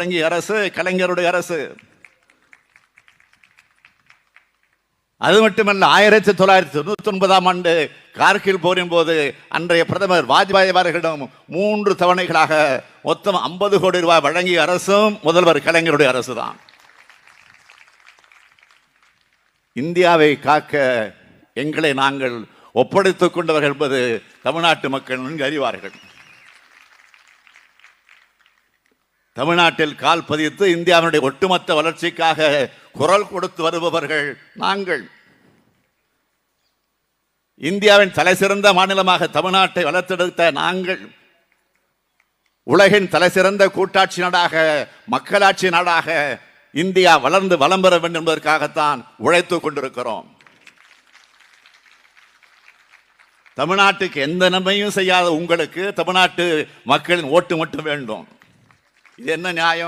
வழங்கிய அரசு கலைஞருடைய அரசு. அது மட்டுமல்ல, 1999ஆம் ஆண்டு கார்கில் போரின் போது அன்றைய பிரதமர் வாஜ்பாய் அவர்களிடம் 3 தவணைகளாக மொத்தம் 50 கோடி ரூபாய் வழங்கிய அரசும் முதல்வர் கலைஞருடைய அரசு தான். இந்தியாவை காக்க எங்களை நாங்கள் ஒப்படைத்துக் கொண்டவர்கள் என்பது தமிழ்நாட்டு மக்கள் நன்கு அறிவார்கள். தமிழ்நாட்டில் கால் பதித்து இந்தியாவினுடைய ஒட்டுமொத்த வளர்ச்சிக்காக குரல் கொடுத்து வருபவர்கள் நாங்கள். இந்தியாவின் தலைசிறந்த மாநிலமாக தமிழ்நாட்டை வளர்த்தெடுத்த நாங்கள் உலகின் தலைசிறந்த கூட்டாட்சி நாடாக, மக்களாட்சி நாடாக இந்தியா வளர்ந்து வளம் பெற வேண்டும் என்பதற்காகத்தான் உழைத்துக் கொண்டிருக்கிறோம். தமிழ்நாட்டுக்கு எந்த நன்மையும் செய்யாத உங்களுக்கு தமிழ்நாட்டு மக்களின் ஓட்டு மட்டும் வேண்டும். இது என்ன நியாயம்?